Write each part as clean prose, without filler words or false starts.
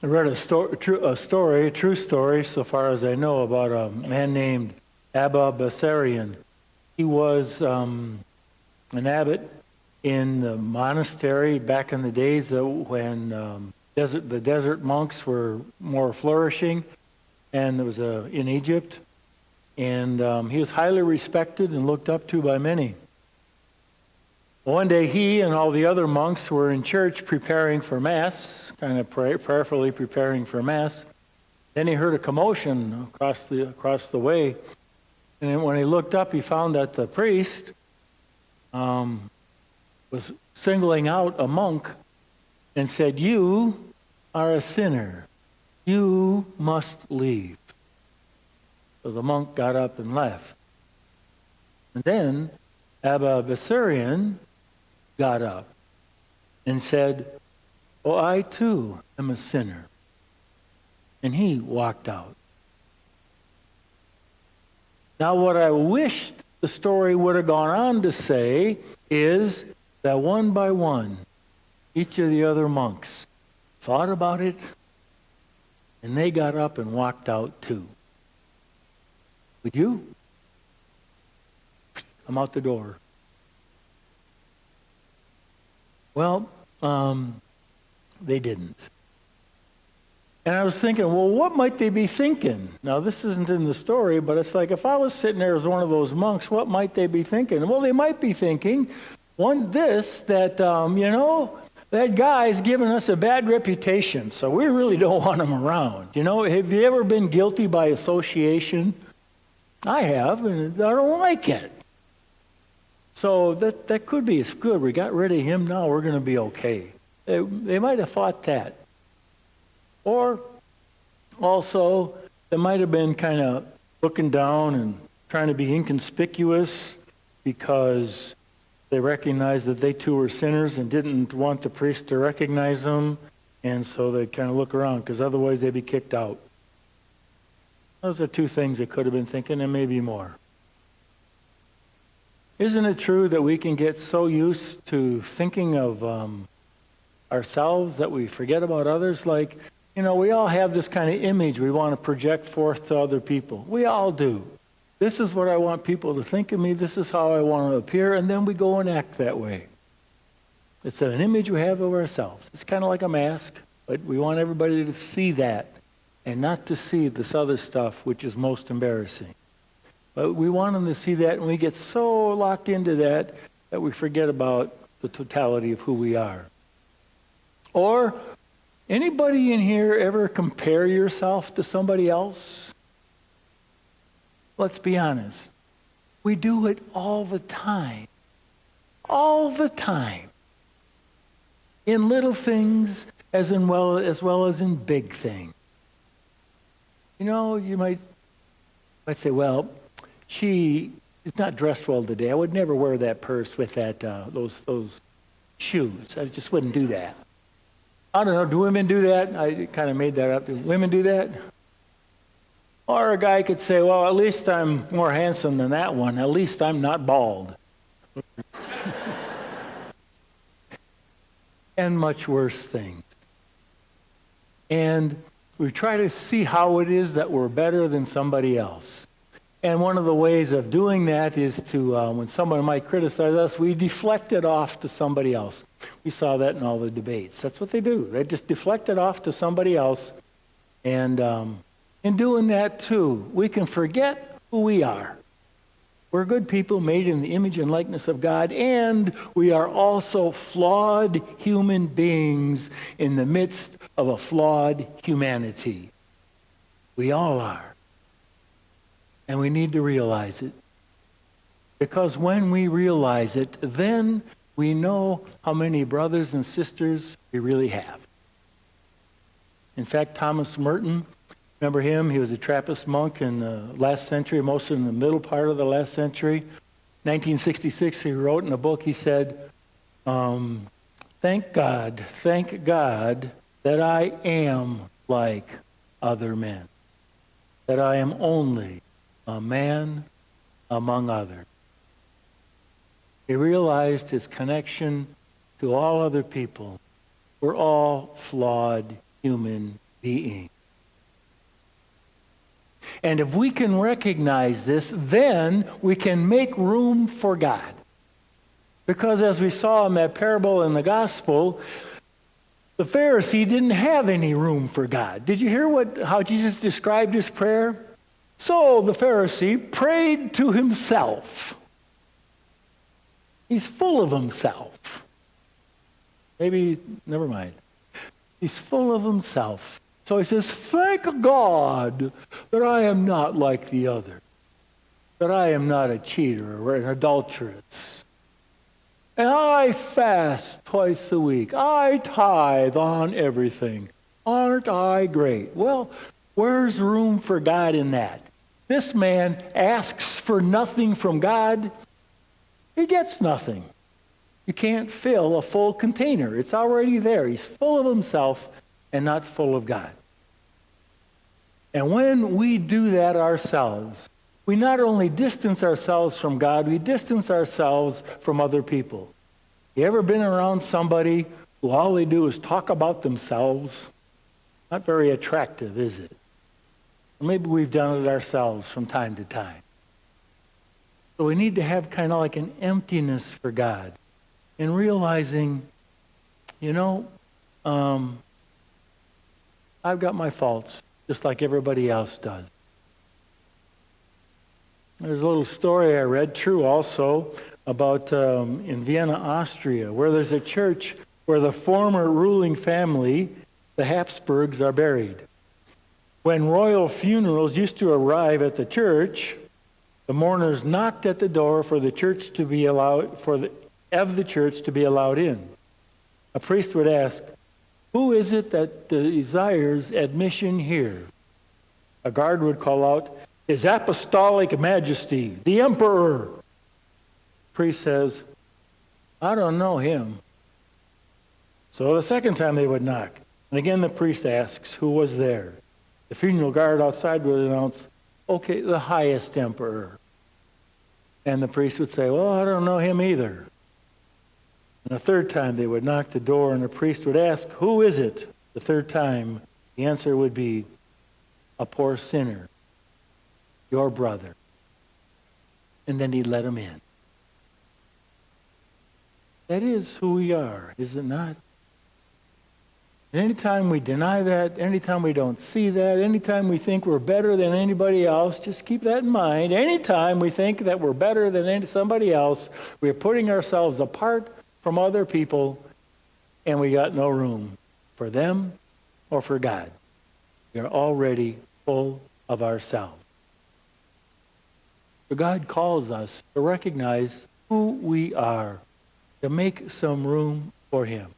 I read a true story, so far as I know, about a man named Abba Bessarion. He was an abbot in the monastery back in the days when the desert monks were more flourishing, and it was in Egypt. And he was highly respected and looked up to by many. One day he and all the other monks were in church preparing for Mass, kind of prayerfully preparing for Mass. Then he heard a commotion across the way. And then when he looked up, he found that the priest was singling out a monk and said, "You are a sinner. You must leave." So the monk got up and left. And then Abba Bessarion got up and said, "Oh, I too am a sinner." And he walked out. Now, what I wished the story would have gone on to say is that one by one, each of the other monks thought about it, and they got up and walked out too. Would you? I'm out the door. Well, they didn't. And I was thinking, well, what might they be thinking? Now, this isn't in the story, but it's like if I was sitting there as one of those monks, what might they be thinking? Well, they might be thinking, that guy's giving us a bad reputation, so we really don't want him around. Have you ever been guilty by association? I have, and I don't like it. So that could be, it's good. We got rid of him, now we're going to be okay. They might have thought that. Or also, they might have been kind of looking down and trying to be inconspicuous because they recognized that they too were sinners and didn't want the priest to recognize them, and so they'd kind of look around because otherwise they'd be kicked out. Those are two things they could have been thinking, and maybe more. Isn't it true that we can get so used to thinking of ourselves that we forget about others? Like, we all have this kind of image we want to project forth to other people. We all do. This is what I want people to think of me. This is how I want to appear. And then we go and act that way. It's an image we have of ourselves. It's kind of like a mask, but we want everybody to see that and not to see this other stuff, which is most embarrassing. But we want them to see that, and we get so locked into that that we forget about the totality of who we are. Or, anybody in here ever compare yourself to somebody else? Let's be honest. We do it all the time. All the time. In little things as well as in big things. You might say, well, she is not dressed well today. I would never wear that purse with those shoes. I just wouldn't do that. I don't know, do women do that? I kind of made that up. Do women do that? Or a guy could say, well, at least I'm more handsome than that one. At least I'm not bald. And much worse things. And we try to see how it is that we're better than somebody else. And one of the ways of doing that is to, when someone might criticize us, we deflect it off to somebody else. We saw that in all the debates. That's what they do. They just deflect it off to somebody else. And in doing that, too, we can forget who we are. We're good people made in the image and likeness of God, and we are also flawed human beings in the midst of a flawed humanity. We all are. And we need to realize it. Because when we realize it, then we know how many brothers and sisters we really have. In fact, Thomas Merton, remember him? He was a Trappist monk in the last century, mostly in the middle part of the last century. 1966, he wrote in a book, he said, thank God that I am like other men, that I am only a man among others. He realized his connection to all other people. We're all flawed human being. And if we can recognize this, then we can make room for God. Because as we saw in that parable in the gospel, the Pharisee didn't have any room for God. Did you hear how Jesus described his prayer? So the Pharisee prayed to himself. He's full of himself. Never mind. He's full of himself. So he says, thank God that I am not like the other, that I am not a cheater or an adulteress. And I fast twice a week. I tithe on everything. Aren't I great? Well, where's room for God in that? This man asks for nothing from God. He gets nothing. You can't fill a full container. It's already there. He's full of himself and not full of God. And when we do that ourselves, we not only distance ourselves from God, we distance ourselves from other people. You ever been around somebody who all they do is talk about themselves? Not very attractive, is it? Or maybe we've done it ourselves from time to time. So we need to have kind of like an emptiness for God and realizing, I've got my faults, just like everybody else does. There's a little story I read, true also, about in Vienna, Austria, where there's a church where the former ruling family, the Habsburgs, are buried. When royal funerals used to arrive at the church, the mourners knocked at the door for the church to be allowed, of the church to be allowed in. A priest would ask, "Who is it that desires admission here?" A guard would call out, "His Apostolic Majesty, the Emperor." The priest says, "I don't know him." So the second time they would knock. And again the priest asks who was there. The funeral guard outside would announce, "Okay, the highest emperor." And the priest would say, "Well, I don't know him either." And the third time they would knock the door and the priest would ask, "Who is it?" The third time the answer would be, "A poor sinner, your brother." And then he'd let him in. That is who we are, is it not? And anytime we deny that, anytime we don't see that, anytime we think we're better than anybody else, just keep that in mind. Anytime we think that we're better than somebody else, we're putting ourselves apart from other people, and we got no room for them or for God. We're already full of ourselves. So God calls us to recognize who we are, to make some room for Him,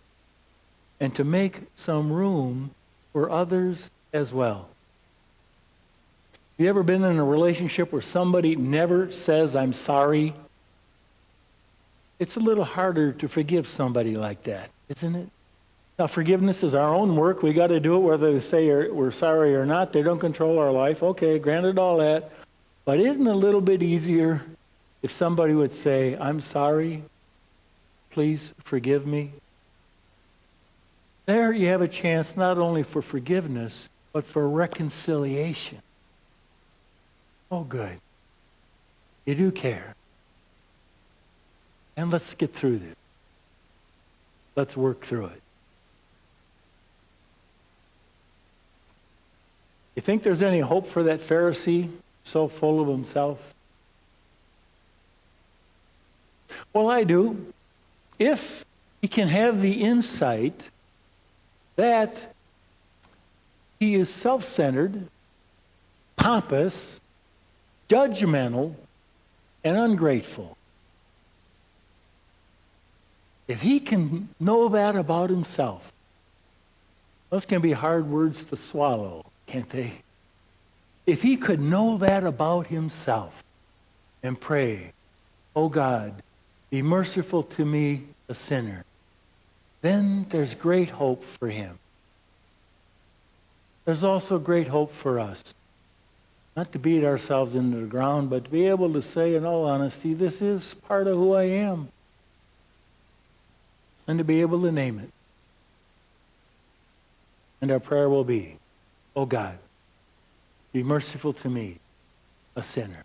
and to make some room for others as well. Have you ever been in a relationship where somebody never says, "I'm sorry"? It's a little harder to forgive somebody like that, isn't it? Now, forgiveness is our own work. We got to do it whether they say we're sorry or not. They don't control our life. Okay, granted all that. But isn't it a little bit easier if somebody would say, "I'm sorry, please forgive me"? There you have a chance not only for forgiveness, but for reconciliation. Oh, good. You do care. And let's get through this. Let's work through it. You think there's any hope for that Pharisee so full of himself? Well, I do. If he can have the insight that he is self-centered, pompous, judgmental, and ungrateful. If he can know that about himself, those can be hard words to swallow, can't they? If he could know that about himself and pray, "Oh God, be merciful to me, a sinner," then there's great hope for him. There's also great hope for us. Not to beat ourselves into the ground, but to be able to say in all honesty, this is part of who I am. And to be able to name it. And our prayer will be, Oh God, be merciful to me, a sinner.